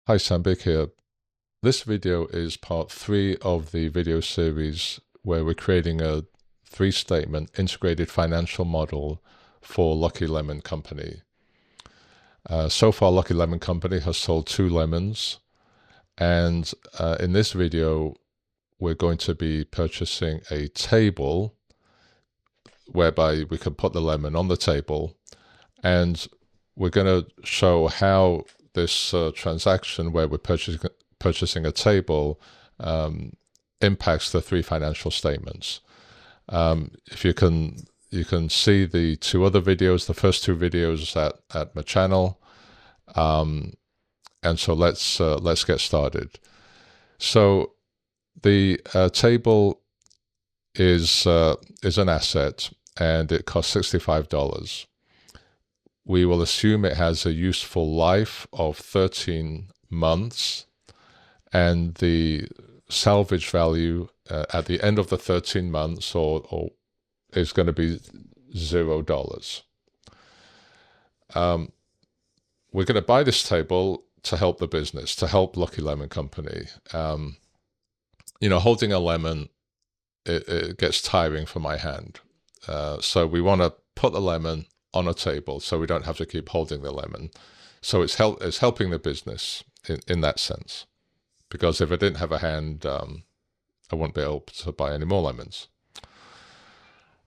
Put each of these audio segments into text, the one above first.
Hi, Sambik here. This video is part 3 of the video series where we're creating a 3-statement integrated financial model for Lucky Lemon Company. So far, Lucky Lemon Company has sold 2 lemons, and in this video, we're going to be purchasing a table whereby we can put the lemon on the table, and we're going to show how this transaction where we're purchasing a table impacts the 3 financial statements. If you can see the 2 other videos, the first 2 videos at my channel, and so let's get started. So the table is an asset, and it costs $65. We will assume it has a useful life of 13 months, and the salvage value at the end of the 13 months or is going to be $0. We're going to buy this table to help the business, to help Lucky Lemon Company. Holding a lemon, it gets tiring for my hand. So we want to put the lemon on a table so we don't have to keep holding the lemon. So it's helping the business in that sense. Because if I didn't have a hand, I wouldn't be able to buy any more lemons.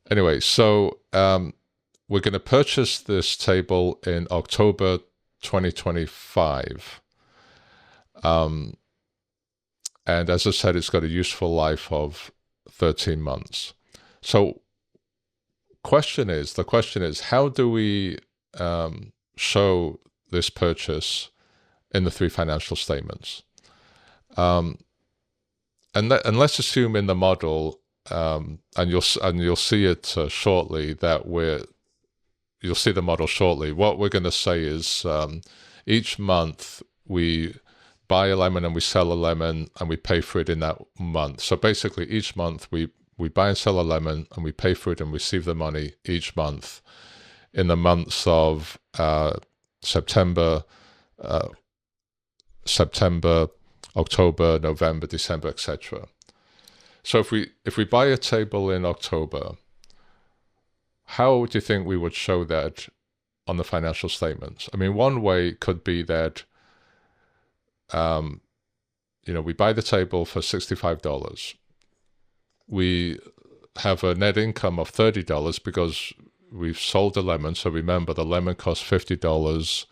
Anyway, so we're going to purchase this table in October 2025. And as I said, it's got a useful life of 13 months. So the question is, how do we show this purchase in the 3 financial statements? And let's assume in the model, and you'll see it shortly, you'll see the model shortly. What we're going to say is each month we buy a lemon and we sell a lemon and we pay for it in that month. So basically each month we buy and sell a lemon and we pay for it and receive the money each month in the months of September, October, November, December, etc. So if we buy a table in October, how do you think we would show that on the financial statements? I mean, one way could be that we buy the table for $65. We have a net income of $30 because we've sold the lemon. So remember, the lemon costs $50.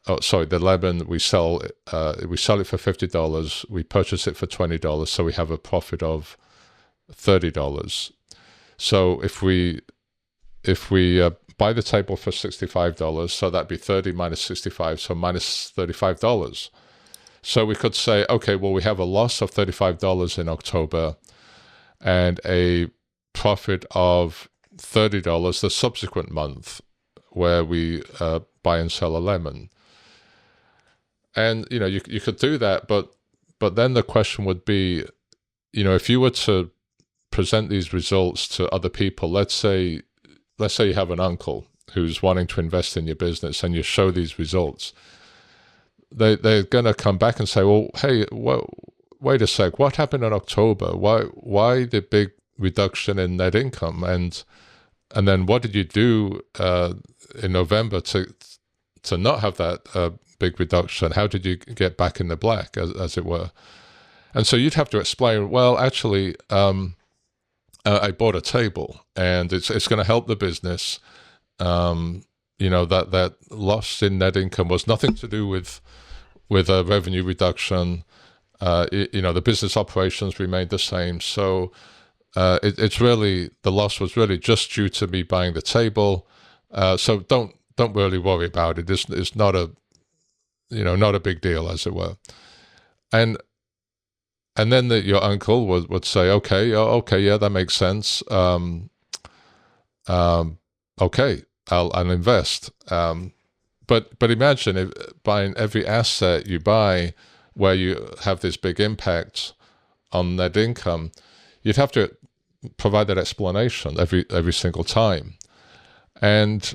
Oh, sorry, the lemon we sell it for $50. We purchase it for $20, so we have a profit of $30. So if we buy the table for $65, so that'd be 30 minus 65, so minus $35. So we could say, okay, well, we have a loss of $35 in October and a profit of $30 the subsequent month where we buy and sell a lemon. And, you could do that, but then the question would be, if you were to present these results to other people, let's say you have an uncle who's wanting to invest in your business and you show these results, they're going to come back and say, well, hey, wait a sec, what happened in October? Why the big reduction in net income? And then what did you do in November to not have that big reduction? How did you get back in the black, as it were? And so you'd have to explain, well, actually, I bought a table and it's going to help the business. That loss in net income was nothing to do with a revenue reduction. The business operations remained the same. So it's really, the loss was really just due to me buying the table. So don't really worry about it. It's not a big deal, as it were. And then your uncle would say, okay, yeah, that makes sense. Okay, I'll invest. But imagine buying every asset you buy where you have this big impact on net income, you'd have to provide that explanation every single time. And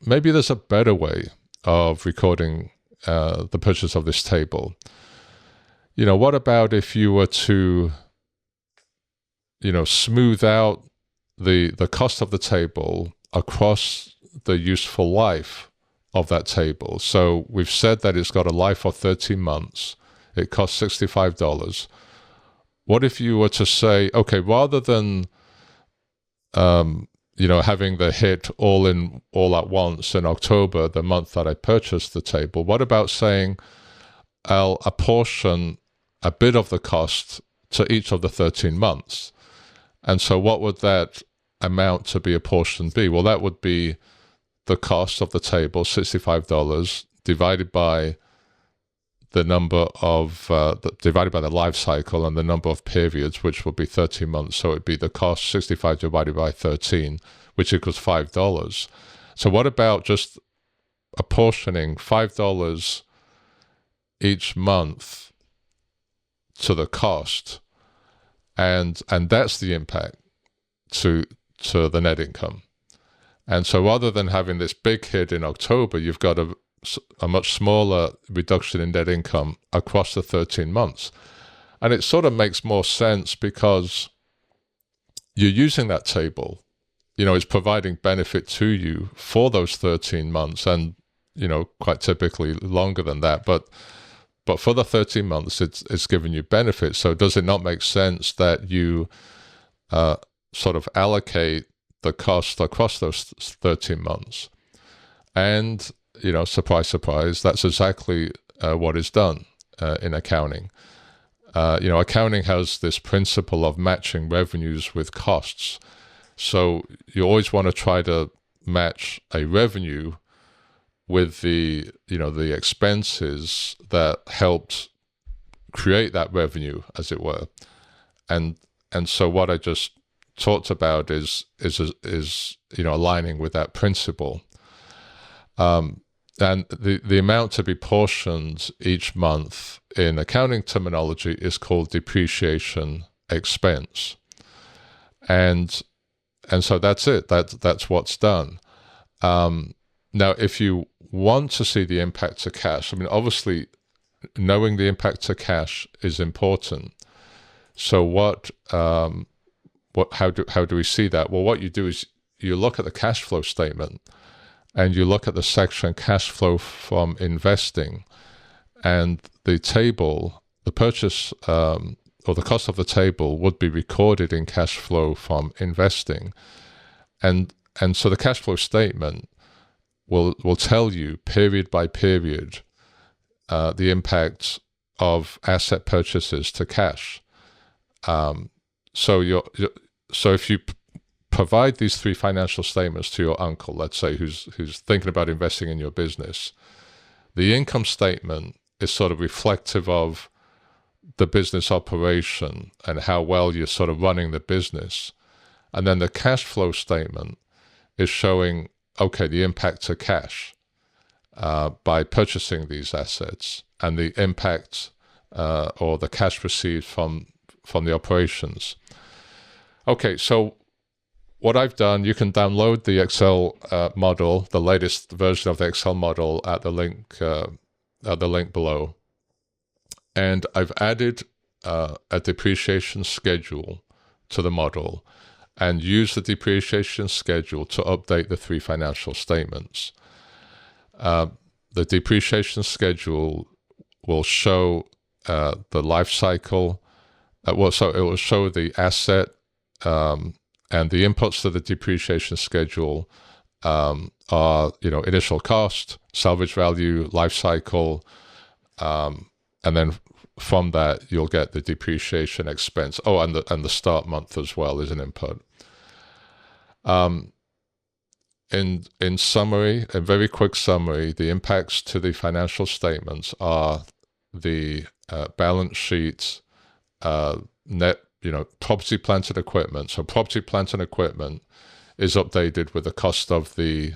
maybe there's a better way of recording the purchase of this table. What about if you were to, smooth out the cost of the table across the useful life of that table? So we've said that it's got a life of 13 months. It costs $65. What if you were to say, okay, rather than having the hit all at once in October, the month that I purchased the table, what about saying I'll apportion a bit of the cost to each of the 13 months? And so what would that amount to be apportioned be? Well, that would be the cost of the table, $65, divided by the number of, divided by the life cycle and the number of periods, which would be 13 months. So it'd be the cost 65 divided by 13, which equals $5. So what about just apportioning $5 each month to the cost, and that's the impact to the net income? And so rather than having this big hit in October, you've got a much smaller reduction in net income across the 13 months. And it sort of makes more sense because you're using that table. It's providing benefit to you for those 13 months, and quite typically longer than that. But for the 13 months, it's giving you benefit. So does it not make sense that you sort of allocate the cost across those 13 months? And, surprise, surprise, that's exactly what is done in accounting. Accounting has this principle of matching revenues with costs. So you always want to try to match a revenue with the expenses that helped create that revenue, as it were. And so what I just talked about is aligning with that principle. And the amount to be portioned each month in accounting terminology is called depreciation expense. And so that's it. That's what's done. Now, if you want to see the impact to cash, obviously, knowing the impact to cash is important. So how do we see that? Well, what you do is you look at the cash flow statement, and you look at the section cash flow from investing, and the table, the purchase or the cost of the table would be recorded in cash flow from investing. And so the cash flow statement will tell you period by period the impact of asset purchases to cash. So if you provide these three financial statements to your uncle, let's say, who's thinking about investing in your business, the income statement is sort of reflective of the business operation and how well you're sort of running the business. And then the cash flow statement is showing, okay, the impact to cash by purchasing these assets, and the impact or the cash received from the operations. Okay, so what I've done, you can download the Excel model, the latest version of the Excel model at the link below. And I've added a depreciation schedule to the model and used the depreciation schedule to update the three financial statements. The depreciation schedule will show the life cycle. So it will show the asset and the inputs to the depreciation schedule are, initial cost, salvage value, life cycle, and then from that you'll get the depreciation expense. Oh, and the start month as well is an input. In summary, a very quick summary, the impacts to the financial statements are the balance sheet, net, property, plant, and equipment. So property, plant, and equipment is updated with the cost of the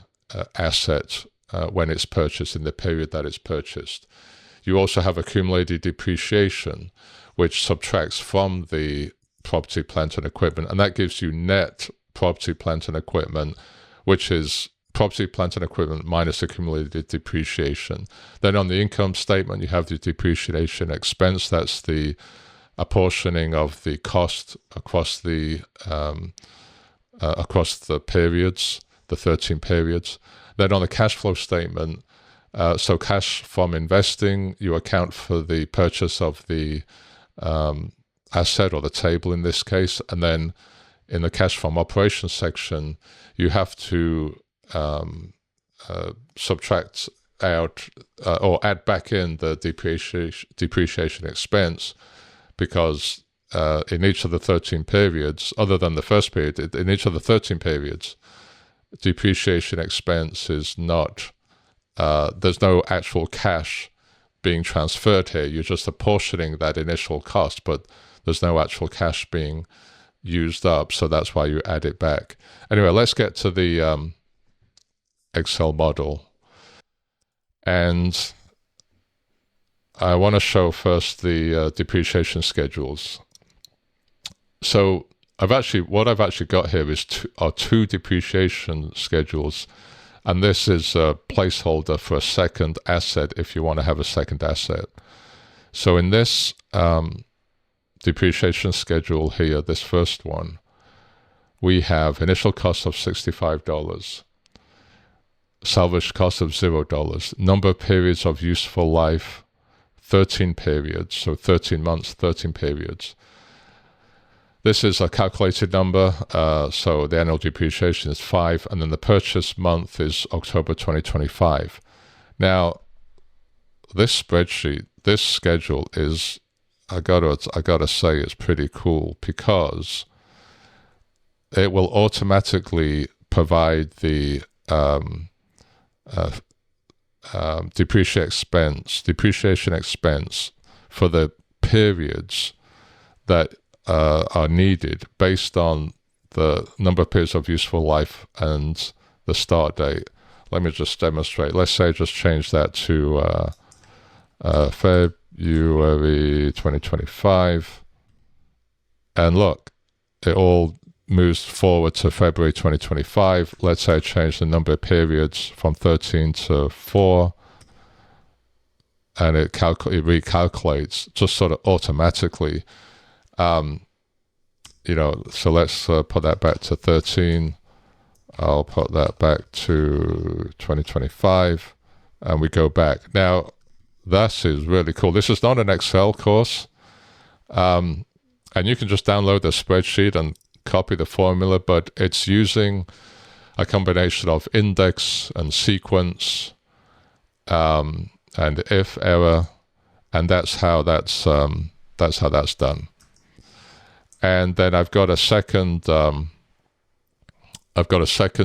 asset when it's purchased, in the period that it's purchased. You also have accumulated depreciation, which subtracts from the property, plant, and equipment, and that gives you net property, plant, and equipment, which is property, plant, and equipment minus accumulated depreciation. Then on the income statement, you have the depreciation expense. That's the apportioning of the cost across the periods, the 13 periods. Then on the cash flow statement, so cash from investing, you account for the purchase of the asset, or the table in this case, and then in the cash from operations section, you have to subtract out or add back in the depreciation expense, because in each of the 13 periods, other than the first period, in each of the 13 periods, depreciation expense is not, there's no actual cash being transferred here. You're just apportioning that initial cost, but there's no actual cash being used up, so that's why you add it back. Anyway, let's get to the Excel model. And I want to show first the depreciation schedules. So what I've actually got here is two depreciation schedules, and this is a placeholder for a second asset if you want to have a second asset. So in this depreciation schedule here, this first one, we have initial cost of $65, salvage cost of $0, number of periods of useful life, 13 periods, so 13 months, 13 periods. This is a calculated number, so the annual depreciation is 5, and then the purchase month is October 2025. Now, this spreadsheet, this schedule is, I gotta say, it's pretty cool, because it will automatically provide the depreciation expense for the periods that are needed based on the number of periods of useful life and the start date. Let me just demonstrate. Let's say I just change that to February 2025. And look, it all moves forward to February 2025. Let's say I change the number of periods from 13 to 4. And it recalculates just sort of automatically. So let's put that back to 13. I'll put that back to 2025, and we go back. Now, this is really cool. This is not an Excel course, and you can just download the spreadsheet and copy the formula, but it's using a combination of index and sequence and if error, and that's how that's done. And then I've got a second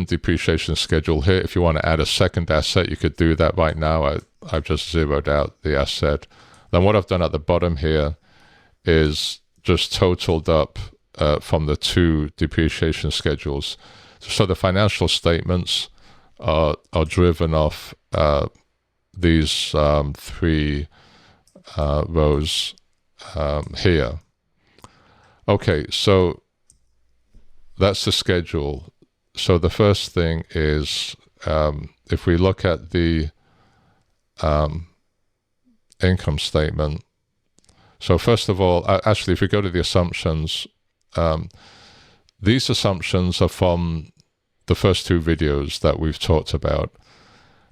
depreciation schedule here. If you want to add a second asset, you could do that right now. I've just zeroed out the asset. Then what I've done at the bottom here is just totaled up from the two depreciation schedules. So the financial statements are driven off these three rows here. Okay, so that's the schedule. So the first thing is, if we look at the income statement. So first of all, actually, if we go to the assumptions, these assumptions are from the first two videos that we've talked about.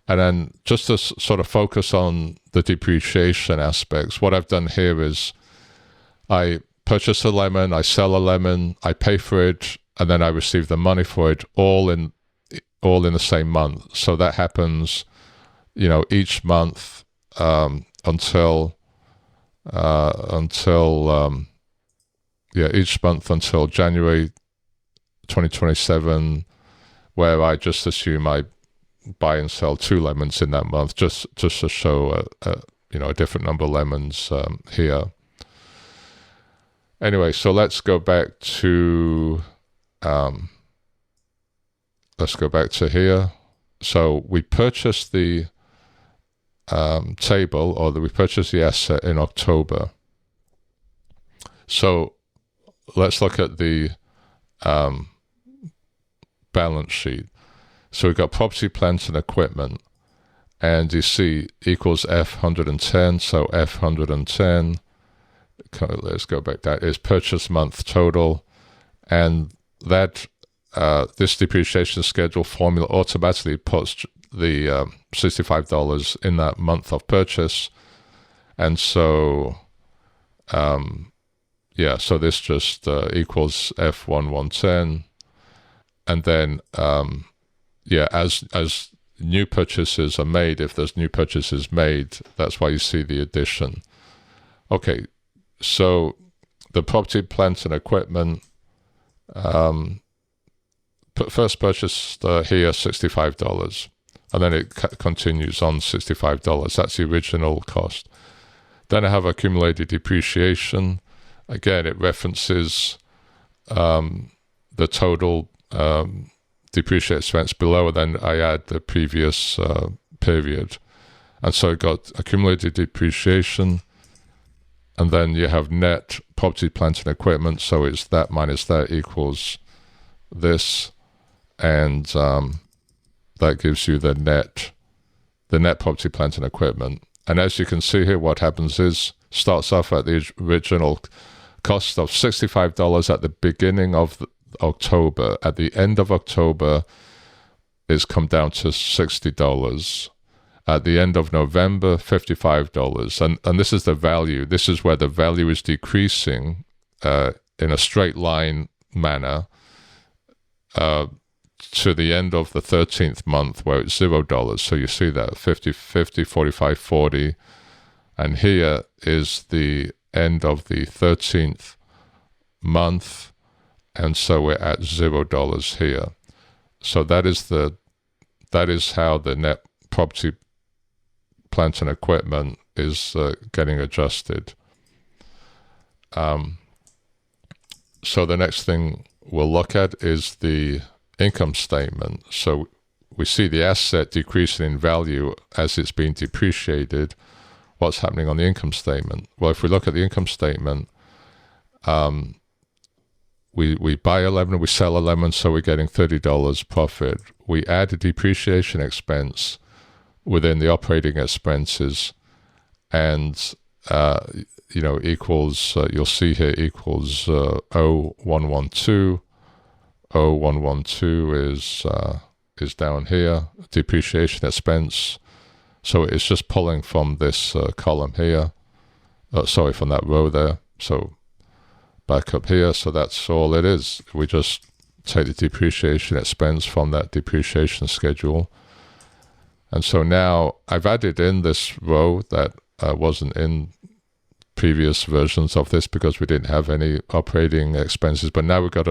And then just to sort of focus on the depreciation aspects, what I've done here is I purchase a lemon, I sell a lemon, I pay for it, and then I receive the money for it all in the same month. So that happens, each month until January 2027, where I just assume I buy and sell 2 lemons in that month, just to show a different number of lemons here. Anyway, so let's go back to here. So we purchased the table, or we purchased the asset in October. So let's look at the balance sheet. So we've got property, plant, and equipment. And you see equals F110, so F110, let's go back, that is purchase month total. And that this depreciation schedule formula automatically puts the $65 in that month of purchase. And so, yeah, so this just equals F1110. And then, yeah, as new purchases are made, if there's new purchases made, that's why you see the addition. Okay, so the property, plant, and equipment, first purchased here, $65. And then it continues on $65. That's the original cost. Then I have accumulated depreciation. Again, it references the total depreciation expense below, and then I add the previous period. And so I got accumulated depreciation, and then you have net property, plant, and equipment. So it's that minus that equals this, and that gives you the net property, plant, and equipment. And as you can see here, what happens is starts off at the original cost of $65 at the beginning of October. At the end of October, it's come down to $60. At the end of November, $55. And this is the value. This is where the value is decreasing in a straight line manner to the end of the 13th month, where it's $0. So you see that 50, 50, 45, 40. And here is the end of the 13th month. And so we're at $0 here. So that is how the net property, plant, and equipment is getting adjusted. So the next thing we'll look at is the income statement. So we see the asset decreasing in value as it's being depreciated. What's happening on the income statement? Well, if we look at the income statement, we buy a lemon, we sell a lemon, so we're getting $30 profit. We add a depreciation expense within the operating expenses, and equals, you'll see here, equals 0112. 0112 is down here, depreciation expense. So it's just pulling from this column here, sorry, from that row there. So back up here, so that's all it is. We just take the depreciation expense from that depreciation schedule. And so now I've added in this row that wasn't in previous versions of this because we didn't have any operating expenses, but now we've got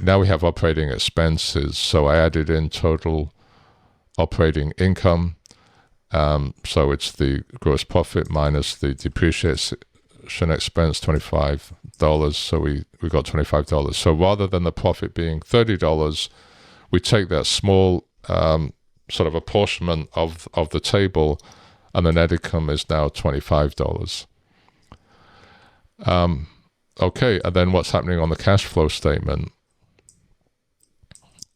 now we have operating expenses. So I added in total operating income. So it's the gross profit minus the depreciation expense, $25. So we got $25. So rather than the profit being $30, we take that small sort of apportionment of the table, and the net income is now $25. Okay, and then what's happening on the cash flow statement?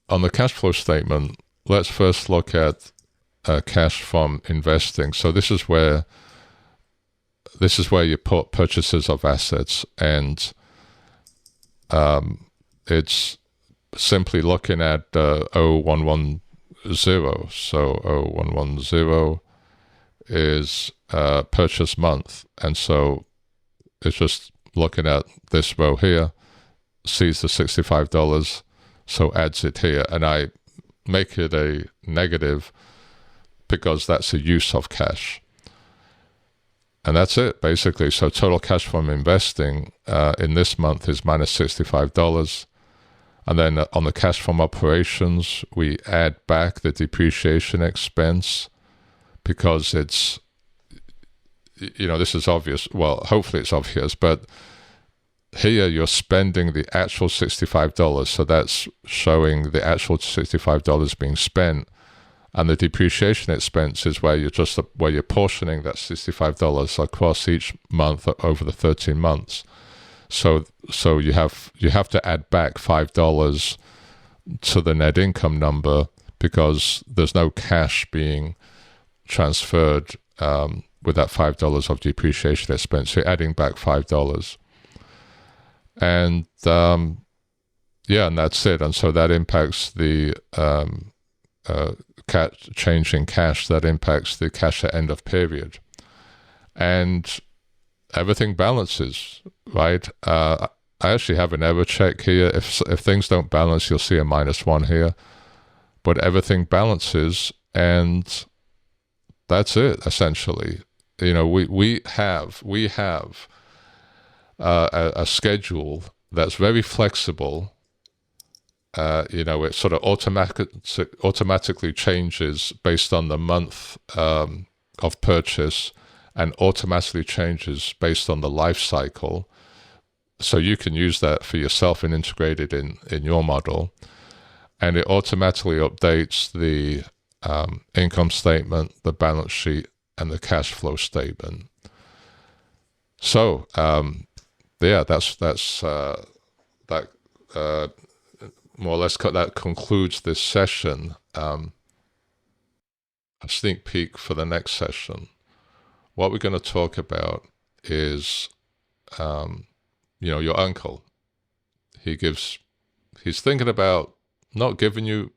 On the cash flow statement, let's first look at cash from investing. So this is where you put purchases of assets, and it's simply looking at 0110. So 0110 is purchase month, and so it's just looking at this row here, sees the $65, so adds it here, and I make it a negative because that's a use of cash. And that's it, basically. So total cash from investing in this month is minus $65. And then on the cash from operations, we add back the depreciation expense because it's, this is obvious. Well, hopefully it's obvious, but here you're spending the actual $65. So that's showing the actual $65 being spent. And the depreciation expense is where you're portioning that $65 across each month over the 13 months. So you have to add back $5 to the net income number because there's no cash being transferred with that $5 of depreciation expense. You're adding back $5. And yeah, and that's it. And so that impacts the change in cash, that impacts the cash at end of period. And everything balances, right? I actually have an error check here. If things don't balance, you'll see a -1 here. But everything balances, and that's it, essentially. You know, we have a schedule that's very flexible. You know, it sort of automatically changes based on the month of purchase, and automatically changes based on the life cycle. So you can use that for yourself and integrate it in your model. And it automatically updates the income statement, the balance sheet, and the cash flow statement. So yeah, that's that more or less that concludes this session. A sneak peek for the next session. What we're going to talk about is, you know, your uncle. He's thinking about not giving you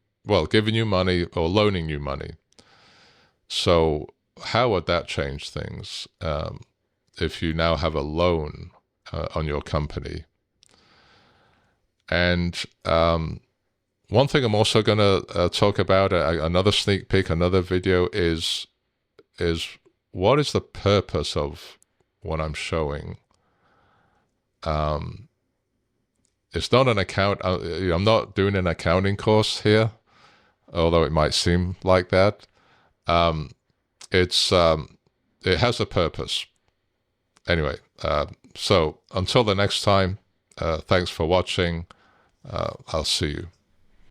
money or loaning you money. So how would that change things if you now have a loan on your company? And one thing I'm also going to talk about, another sneak peek, another video, is what is the purpose of what I'm showing? It's not an I'm not doing an accounting course here, although it might seem like that. It has a purpose. Anyway, so until the next time, thanks for watching. I'll see you.